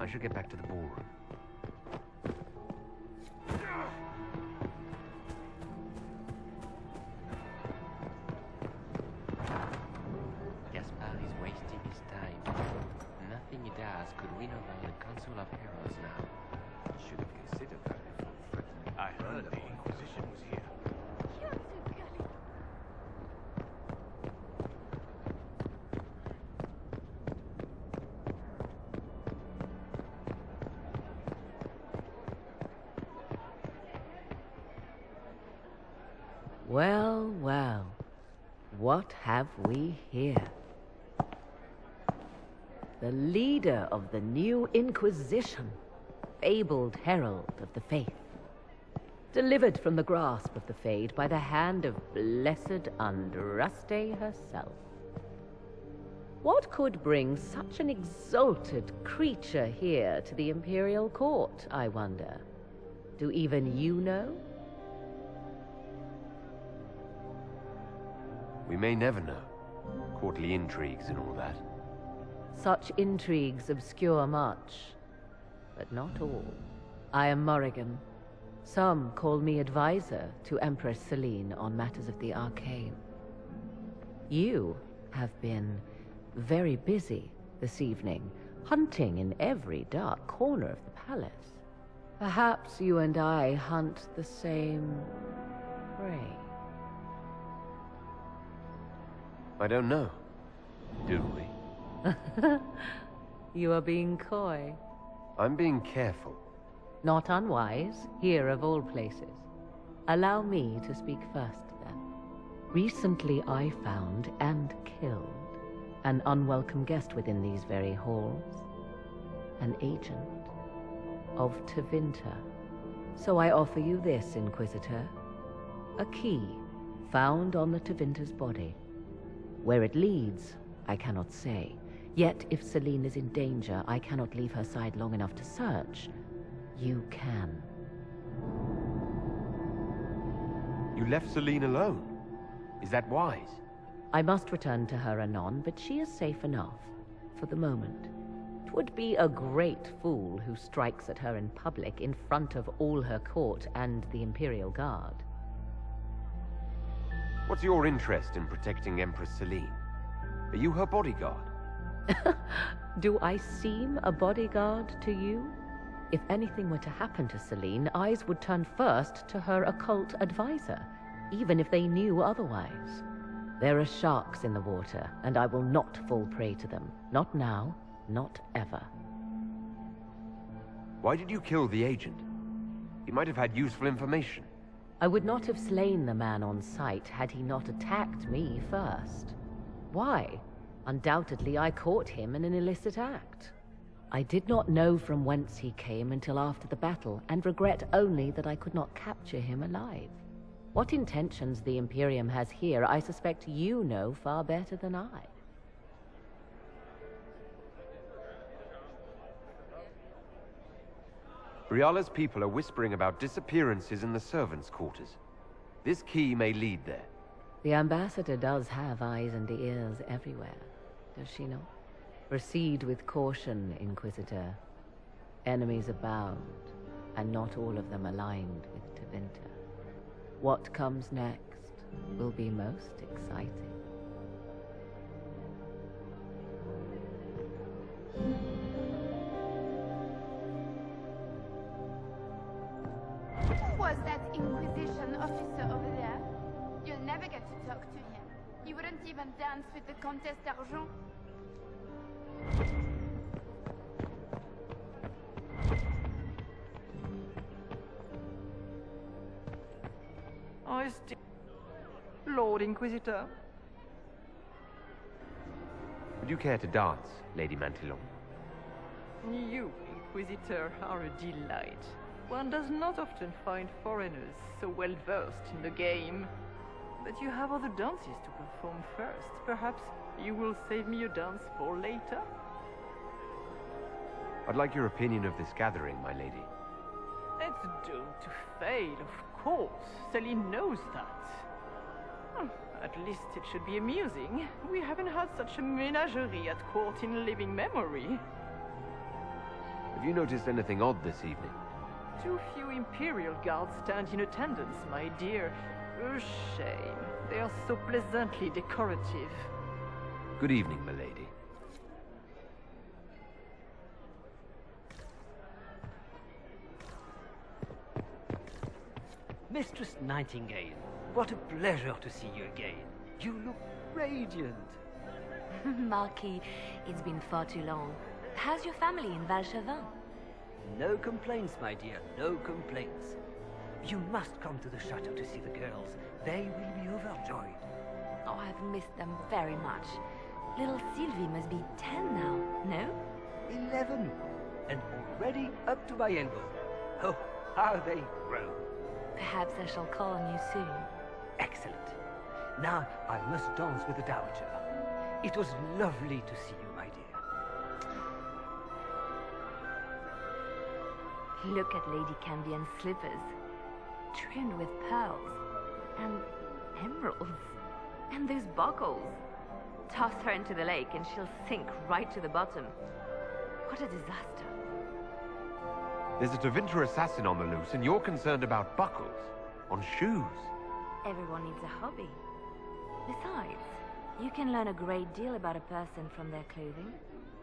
should get back to the ballroom. Gaspard is wasting his time. Nothing he does could win over the Council of Heroes now. Should have considered that before threatening. I heard the Inquisition was here. Well, well. What have we here? The leader of the new Inquisition, fabled herald of the faith, delivered from the grasp of the Fade by the hand of blessed Andraste herself. What could bring such an exalted creature here to the Imperial Court, I wonder? Do even you know? We may never know. Courtly intrigues and all that. Such intrigues obscure much, but not all. I am Morrigan. Some call me advisor to Empress Celine on matters of the arcane. You have been very busy this evening, hunting in every dark corner of the palace. Perhaps you and I hunt the same prey. I don't know. Do we? You are being coy. I'm being careful. Not unwise, here of all places. Allow me to speak first, then. Recently I found and killed an unwelcome guest within these very halls. An agent of Tevinter. So I offer you this, Inquisitor. A key found on the Tevinter's body. Where it leads, I cannot say. Yet, if Celine is in danger, I cannot leave her side long enough to search. You can. You left Celine alone. Is that wise? I must return to her anon, but she is safe enough, for the moment. 'Twould be a great fool who strikes at her in public in front of all her court and the Imperial Guard. What's your interest in protecting Empress Celine? Are you her bodyguard? Do I seem a bodyguard to you? If anything were to happen to Celine, eyes would turn first to her occult advisor, even if they knew otherwise. There are sharks in the water, and I will not fall prey to them. Not now, not ever. Why did you kill the agent? He might have had useful information. I would not have slain the man on sight had he not attacked me first. Why? Undoubtedly I caught him in an illicit act. I did not know from whence he came until after the battle, and regret only that I could not capture him alive. What intentions the Imperium has here, I suspect you know far better than I. Briala's people are whispering about disappearances in the servants' quarters. This key may lead there. The ambassador does have eyes and ears everywhere, does she not? Proceed with caution, Inquisitor. Enemies abound, and not all of them aligned with Tevinter. What comes next will be most exciting. Who was that Inquisition officer over there? You'll never get to talk to him. He wouldn't even dance with the Comtesse d'Argent. Lord Inquisitor. Would you care to dance, Lady Mantillon? You, Inquisitor, are a delight. One does not often find foreigners so well versed in the game. But you have other dances to perform first. Perhaps you will save me a dance for later? I'd like your opinion of this gathering, my lady. It's doomed to fail, of course. Celine knows that. At least it should be amusing. We haven't had such a menagerie at court in living memory. Have you noticed anything odd this evening? Too few Imperial guards stand in attendance, my dear. A shame. They are so pleasantly decorative. Good evening, milady. Mistress Nightingale, what a pleasure to see you again. You look radiant. Marquis, it's been far too long. How's your family in Valchevin? No complaints, my dear, no complaints. You must come to the chateau to see the girls. They will be overjoyed. Oh, I've missed them very much. Little Sylvie must be 10 now, no? 11, and already up to my elbow. Oh, how they grow. Perhaps I shall call on you soon. Excellent. Now I must dance with the Dowager. It was lovely to see you, my dear. Look at Lady Cambien's slippers, trimmed with pearls, and emeralds, and those buckles. Toss her into the lake and she'll sink right to the bottom. What a disaster. There's a Tevinter assassin on the loose, and you're concerned about buckles on shoes. Everyone needs a hobby. Besides, you can learn a great deal about a person from their clothing.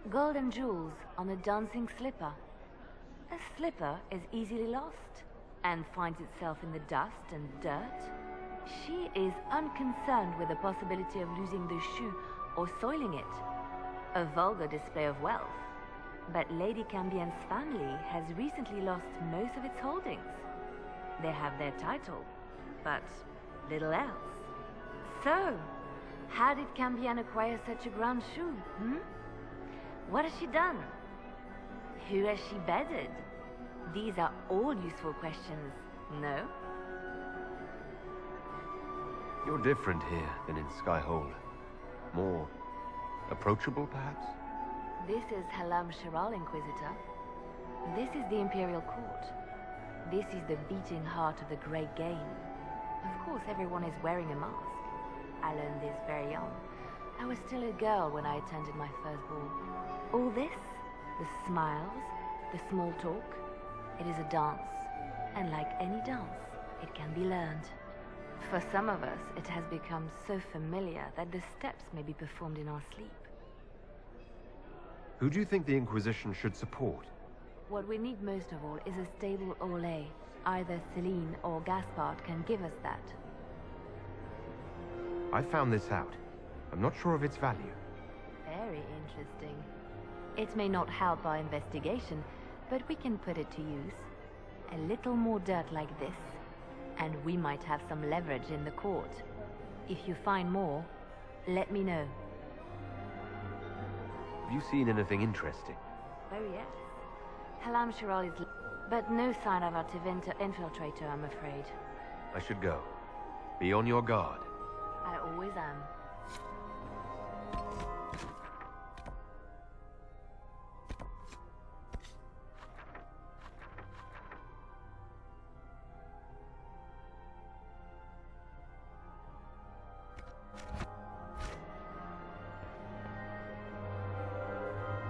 Gold and jewels on a dancing slipper. A slipper is easily lost and finds itself in the dust and dirt. She is unconcerned with the possibility of losing the shoe or soiling it. A vulgar display of wealth. But Lady Cambien's family has recently lost most of its holdings. They have their title, but little else. So, how did Cambien acquire such a grand shoe, What has she done? Who has she bedded? These are all useful questions, no? You're different here than in Skyhold. More approachable, perhaps? This is Halam Shiral, Inquisitor. This is the Imperial Court. This is the beating heart of the Great Game. Of course, everyone is wearing a mask. I learned this very young. I was still a girl when I attended my first ball. All this, the smiles, the small talk, it is a dance. And like any dance, it can be learned. For some of us, it has become so familiar that the steps may be performed in our sleep. Who do you think the Inquisition should support? What we need most of all is a stable Orlais. Either Celine or Gaspard can give us that. I found this out. I'm not sure of its value. Very interesting. It may not help our investigation, but we can put it to use. A little more dirt like this, and we might have some leverage in the court. If you find more, let me know. Have you seen anything interesting? Oh yes. Halam Shiral is... but no sign of our Tevinter infiltrator, I'm afraid. I should go. Be on your guard. I always am.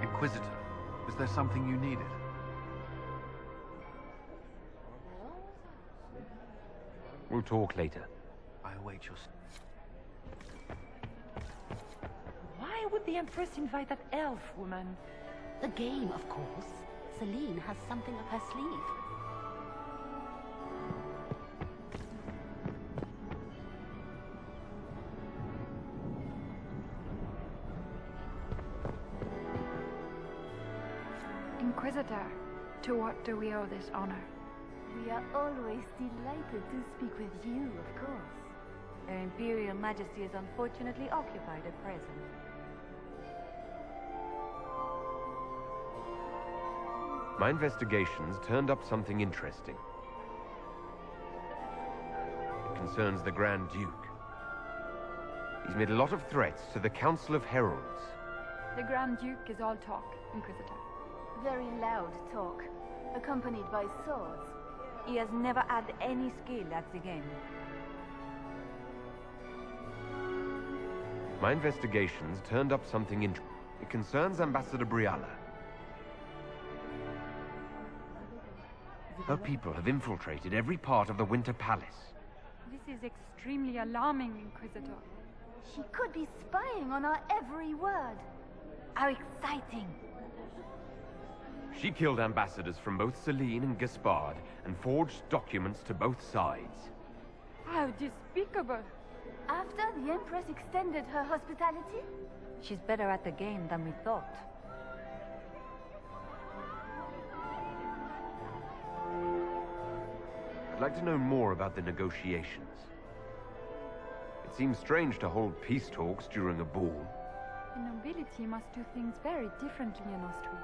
Inquisitor, is there something you needed? We'll talk later. I await your... Why would the Empress invite that elf woman? The game, of course. Celine has something up her sleeve. Inquisitor, to what do we owe this honor? We are always delighted to speak with you, of course. Her Imperial Majesty is unfortunately occupied at present. My investigations turned up something interesting. It concerns the Grand Duke. He's made a lot of threats to the Council of Heralds. The Grand Duke is all talk, Inquisitor. Very loud talk, accompanied by swords. He has never had any skill at the game. My investigations turned up something interesting. It concerns Ambassador Briala. Her people have infiltrated every part of the Winter Palace. This is extremely alarming, Inquisitor. She could be spying on our every word. How exciting! She killed ambassadors from both Celine and Gaspard and forged documents to both sides. How despicable! After the Empress extended her hospitality? She's better at the game than we thought. I'd like to know more about the negotiations. It seems strange to hold peace talks during a ball. The nobility must do things very differently in Austria.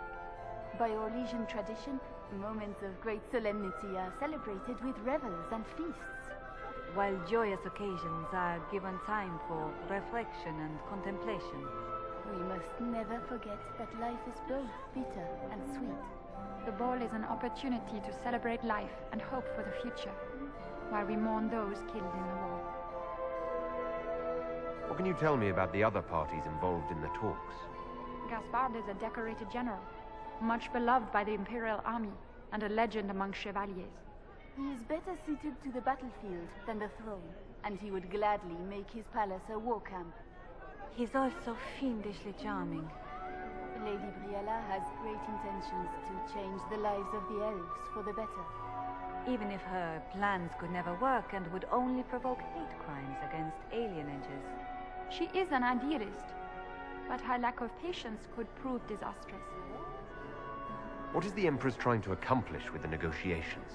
By Orlesian tradition, moments of great solemnity are celebrated with revels and feasts. While joyous occasions are given time for reflection and contemplation. We must never forget that life is both bitter and sweet. The ball is an opportunity to celebrate life and hope for the future, while we mourn those killed in the war. What can you tell me about the other parties involved in the talks? Gaspard is a decorated general, much beloved by the Imperial Army, and a legend among chevaliers. He is better suited to the battlefield than the throne, and he would gladly make his palace a war camp. He's also fiendishly charming. Lady Briella has great intentions to change the lives of the elves for the better. Even if her plans could never work and would only provoke hate crimes against alienagers. She is an idealist, but her lack of patience could prove disastrous. What is the Empress trying to accomplish with the negotiations?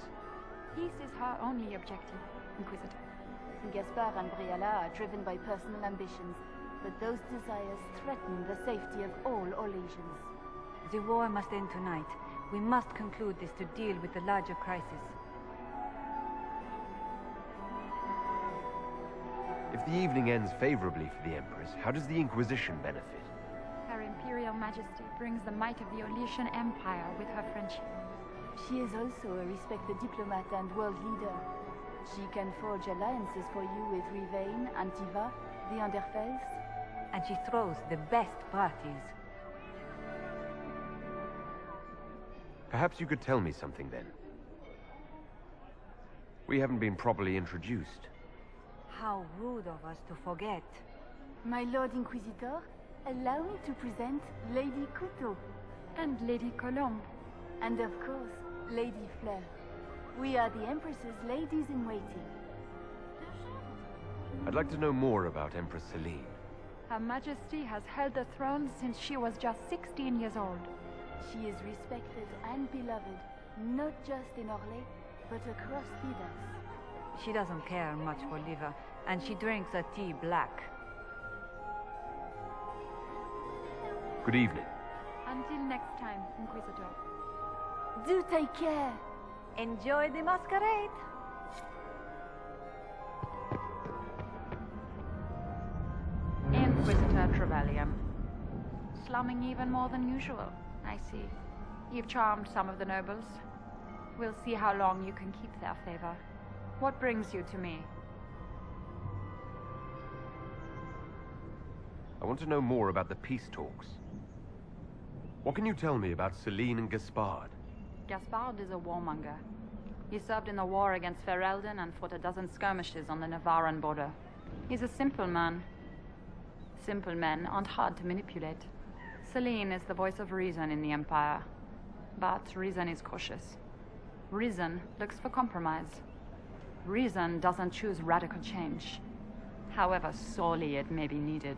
Peace is her only objective, Inquisitor. Gaspard and Briella are driven by personal ambitions, but those desires threaten the safety of all Orlesians. The war must end tonight. We must conclude this to deal with the larger crisis. If the evening ends favorably for the Empress, how does the Inquisition benefit? Her Imperial Majesty brings the might of the Orlesian Empire with her friendship. She is also a respected diplomat and world leader. She can forge alliances for you with Rivain, Antiva, the Underfells. And she throws the best parties. Perhaps you could tell me something then. We haven't been properly introduced. How rude of us to forget. My Lord Inquisitor, allow me to present Lady Couteau. And Lady Colombe. And of course, Lady Fleur. We are the Empress's ladies-in-waiting. I'd like to know more about Empress Celine. Her Majesty has held the throne since she was just 16 years old. She is respected and beloved, not just in Orlais, but across Thebes. She doesn't care much for liver, and she drinks her tea black. Good evening. Until next time, Inquisitor. Do take care! Enjoy the masquerade! Inquisitor Trevelyan. Slumming even more than usual, I see. You've charmed some of the nobles. We'll see how long you can keep their favor. What brings you to me? I want to know more about the peace talks. What can you tell me about Celine and Gaspard? Gaspard is a warmonger. He served in the war against Ferelden and fought a dozen skirmishes on the Navarran border. He's a simple man. Simple men aren't hard to manipulate. Celine is the voice of reason in the Empire. But reason is cautious. Reason looks for compromise. Reason doesn't choose radical change, however sorely it may be needed.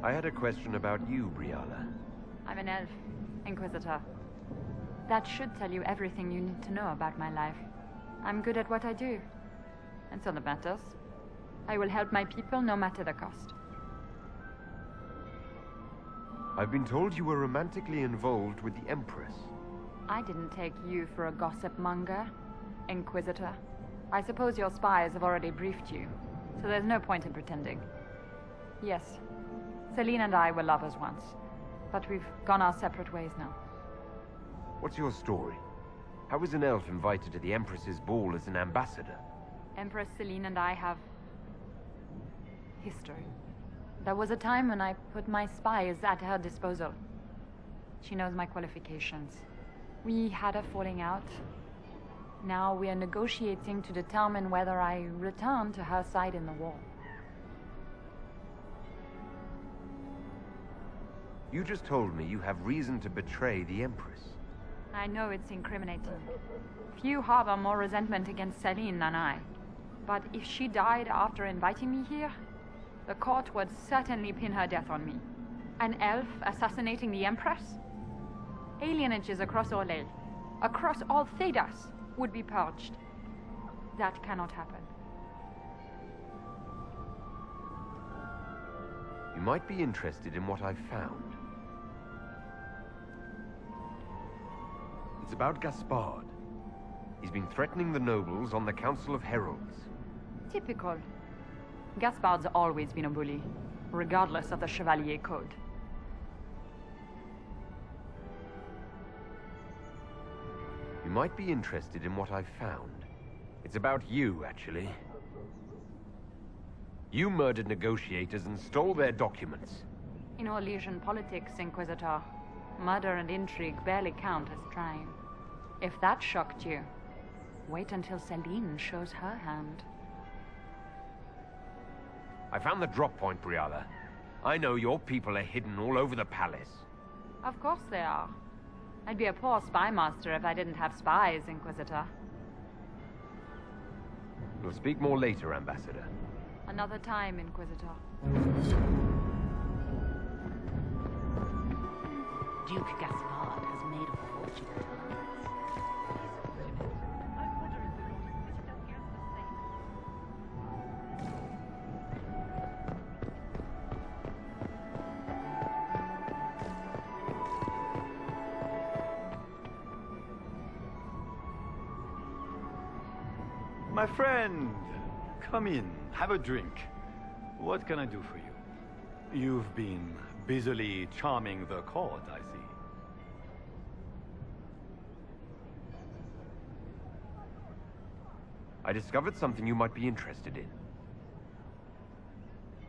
I had a question about you, Briella. I'm an elf, Inquisitor. That should tell you everything you need to know about my life. I'm good at what I do. And so that matters. I will help my people no matter the cost. I've been told you were romantically involved with the Empress. I didn't take you for a gossip monger, Inquisitor. I suppose your spies have already briefed you, so there's no point in pretending. Yes, Celine and I were lovers once, but we've gone our separate ways now. What's your story? How was an elf invited to the Empress's ball as an ambassador? Empress Celine and I have history. There was a time when I put my spies at her disposal. She knows my qualifications. We had a falling out. Now we are negotiating to determine whether I return to her side in the war. You just told me you have reason to betray the Empress. I know it's incriminating. Few harbor more resentment against Celine than I. But if she died after inviting me here, the court would certainly pin her death on me. An elf assassinating the Empress? Alienages across Orlais, across all Thedas, would be purged. That cannot happen. You might be interested in what I've found. It's about Gaspard. He's been threatening the nobles on the Council of Heralds. Typical. Gaspard's always been a bully, regardless of the Chevalier Code. You might be interested in what I've found. It's about you, actually. You murdered negotiators and stole their documents. In Orlesian politics, Inquisitor, murder and intrigue barely count as crime. If that shocked you, wait until Celine shows her hand. I found the drop point, Briala. I know your people are hidden all over the palace. Of course they are. I'd be a poor spy master if I didn't have spies, Inquisitor. We'll speak more later, Ambassador. Another time, Inquisitor. Duke Gaspard has made a fortune at My friend, come in, have a drink. What can I do for you? You've been busily charming the court, I see. I discovered something you might be interested in.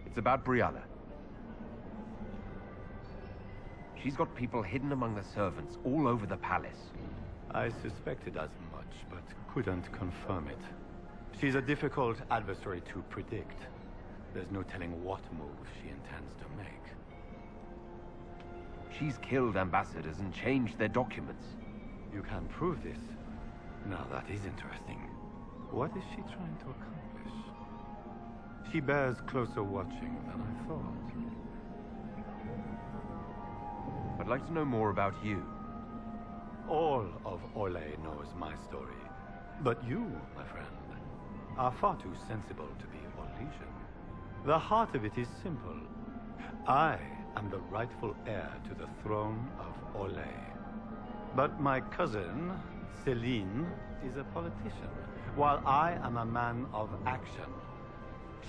It's about Briala. She's got people hidden among the servants all over the palace. I suspected as much, but couldn't confirm it. She's a difficult adversary to predict. There's no telling what moves she intends to make. She's killed ambassadors and changed their documents. You can prove this. Now that is interesting. What is she trying to accomplish? She bears closer watching than I thought. I'd like to know more about you. All of Orlais knows my story. But you, my friend, are far too sensible to be Orlesian. The heart of it is simple. I am the rightful heir to the throne of Orlais. But my cousin, Celine, is a politician, while I am a man of action.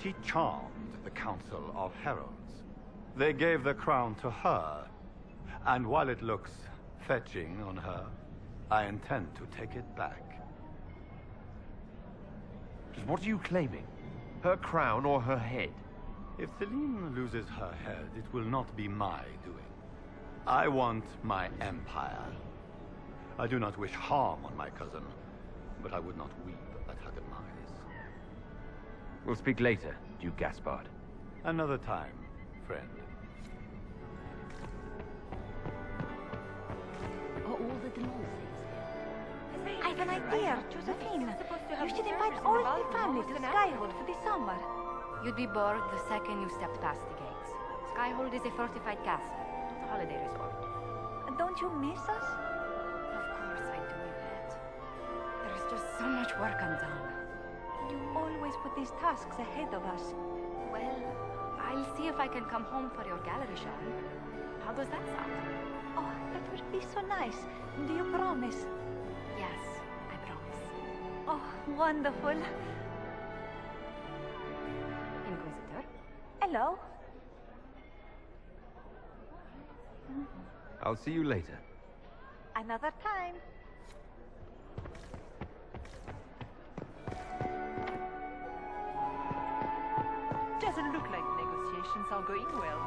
She charmed the Council of Heralds. They gave the crown to her, and while it looks fetching on her, I intend to take it back. Just what are you claiming? Her crown or her head? If Celine loses her head, it will not be my doing. I want my empire. I do not wish harm on my cousin, but I would not weep at her demise. We'll speak later, Duke Gaspard. Another time, friend. Are all the little things here? I've an idea, Josephine. You should invite all the family to Skyhold for the summer. You'd be bored the second you stepped past the gates. Skyhold is a fortified castle, not a holiday resort. Don't you miss us? Of course I do, Yvette. There's just so much work undone. You always put these tasks ahead of us. Well, I'll see if I can come home for your gallery show. How does that sound? Oh, that would be so nice. Do you promise? Yes, I promise. Oh, wonderful. Inquisitor? Hello. I'll see you later. Another time. Doesn't look like negotiations are going well.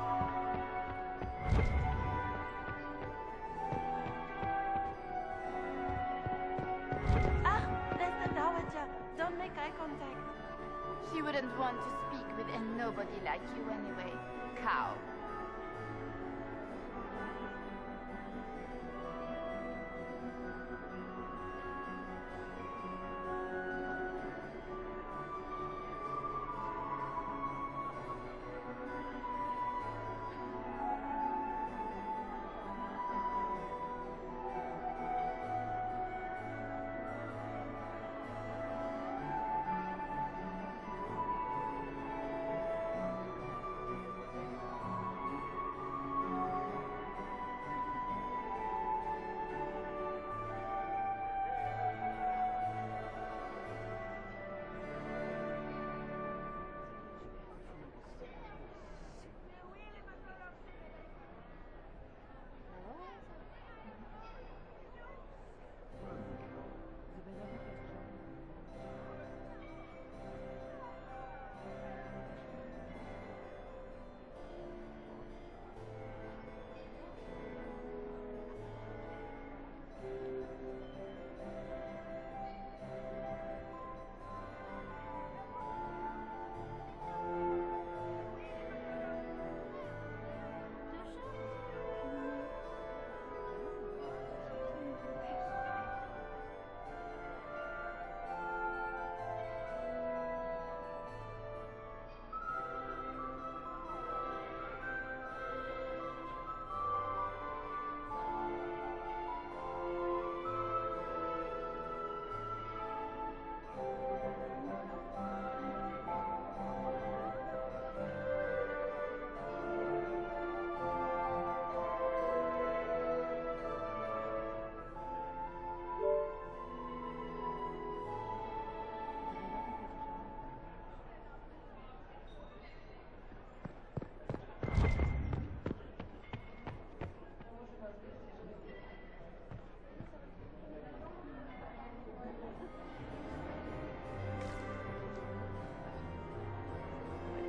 She wouldn't want to speak with a nobody like you anyway, cow.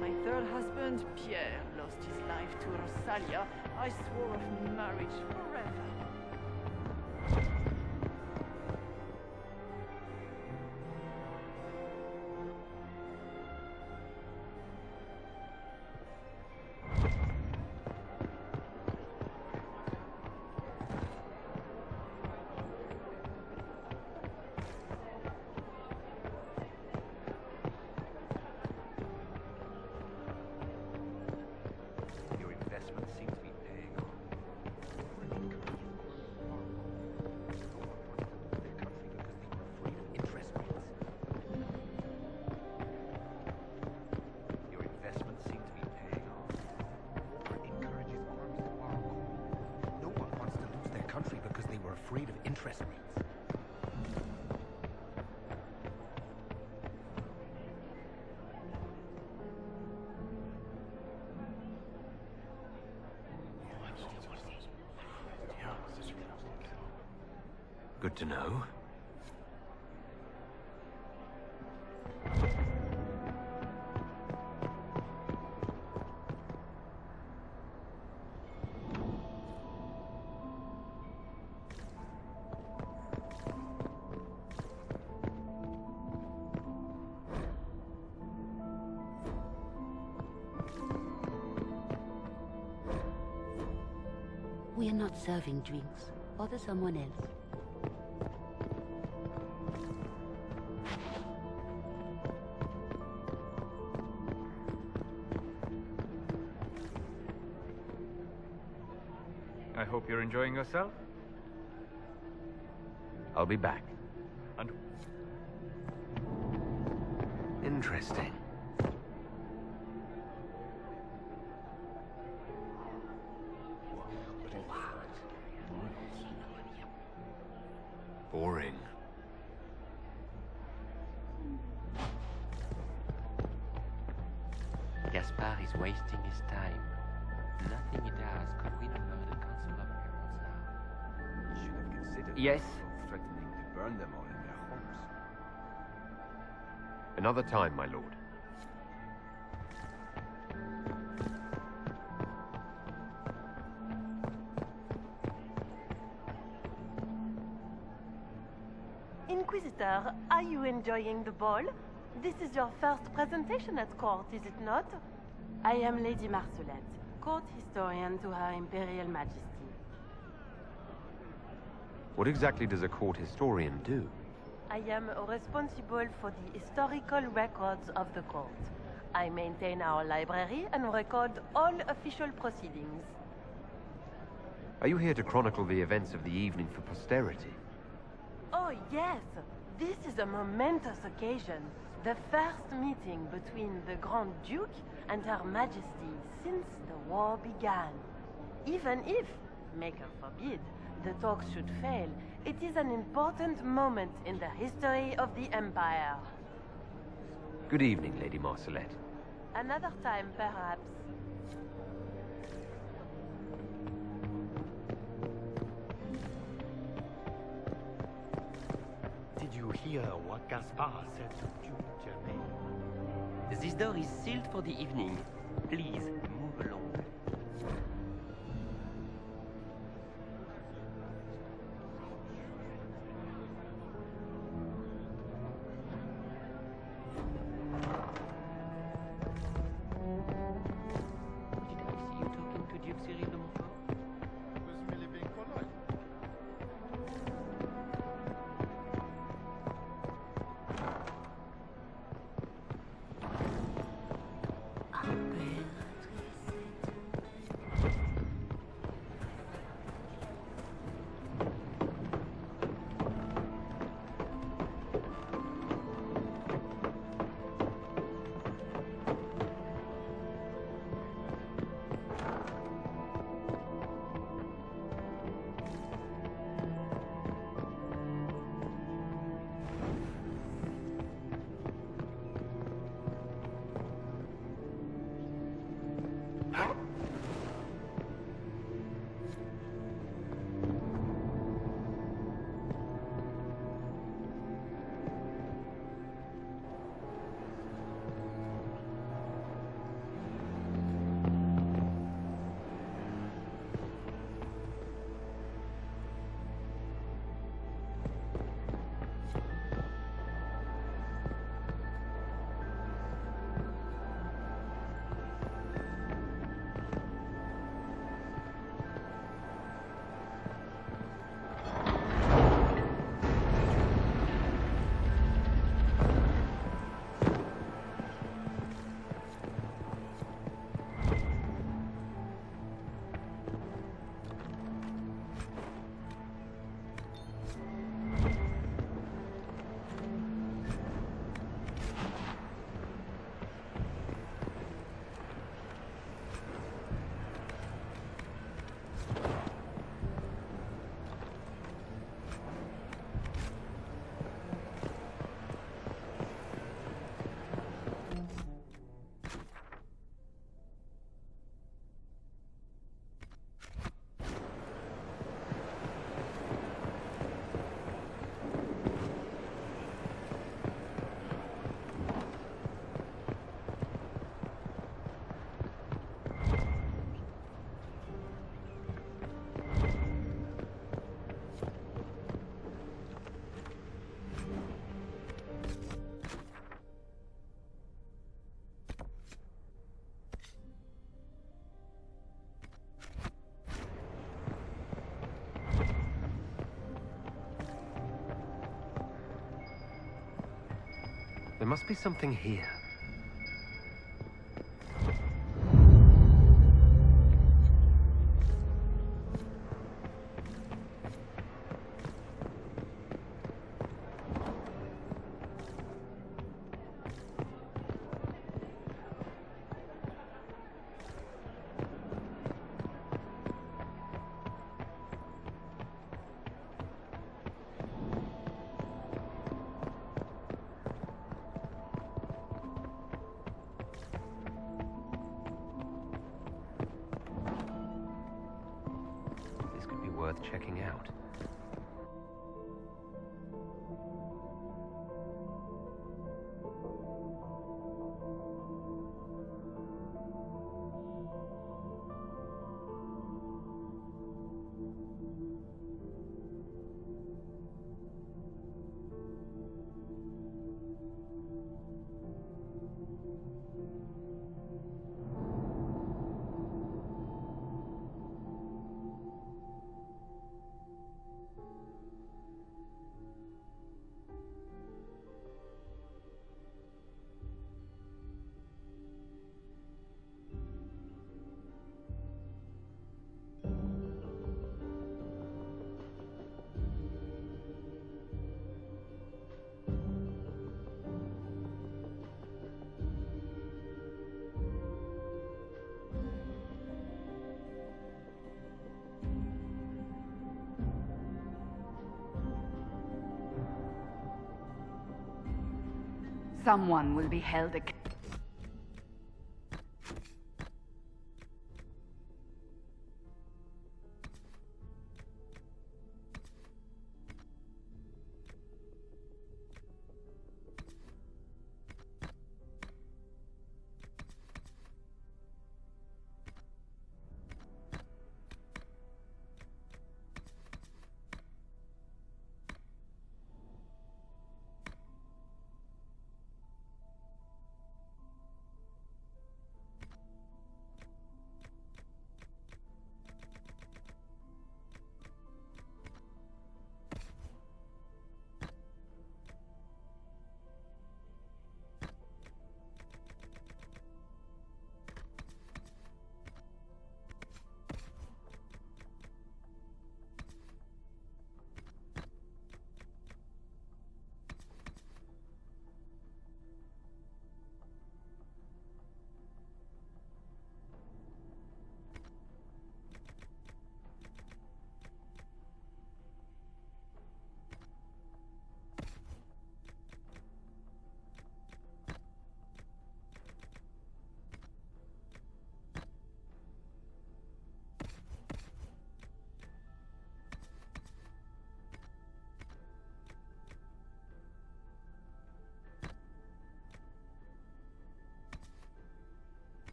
My third husband, Pierre, lost his life to Rosalia. I swore off marriage forever. Afraid of interest rates. Good to know. We are not serving drinks. Bother someone else. I hope you're enjoying yourself. I'll be back. And interesting. Boring. Gaspard is wasting his time. Nothing he does could win over the Council of Heralds now. Should have considered yes. threatening to burn them all in their homes. Another time, my lord. Inquisitor, are you enjoying the ball? This is your first presentation at court, is it not? I am Lady Marcelette, court historian to Her Imperial Majesty. What exactly does a court historian do? I am responsible for the historical records of the court. I maintain our library and record all official proceedings. Are you here to chronicle the events of the evening for posterity? Oh, yes. This is a momentous occasion. The first meeting between the Grand Duke and Her Majesty since the war began. Even if, Maker forbid, the talks should fail, it is an important moment in the history of the Empire. Good evening, Lady Marcelette. Another time, perhaps. Did you hear what Gaspard said to Duke Germain? This door is sealed for the evening. Please, move along. There must be something here. Worth checking out. Someone will be held accountable.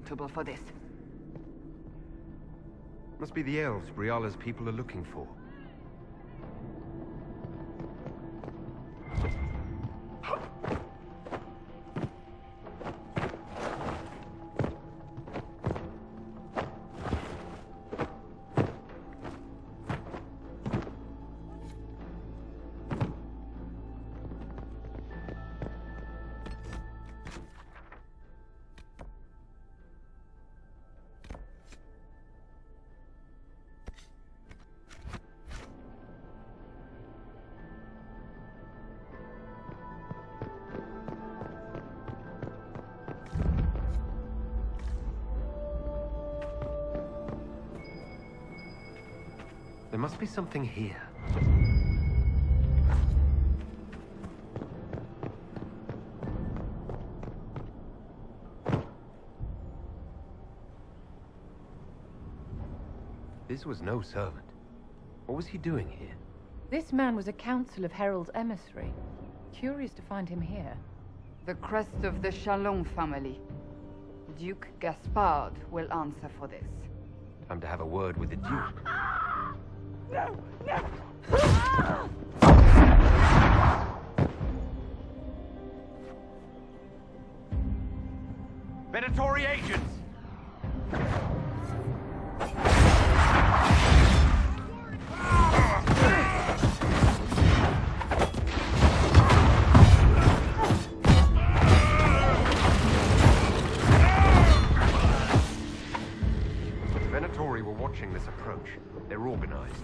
Accountable for this. Must be the elves Briala's people are looking for. There must be something here. This was no servant. What was he doing here? This man was a Council of Heralds emissary. Curious to find him here. The crest of the Chalon family. Duke Gaspard will answer for this. Time to have a word with the Duke. No! No! Venatori agents! Venatori were watching this approach. They're organized.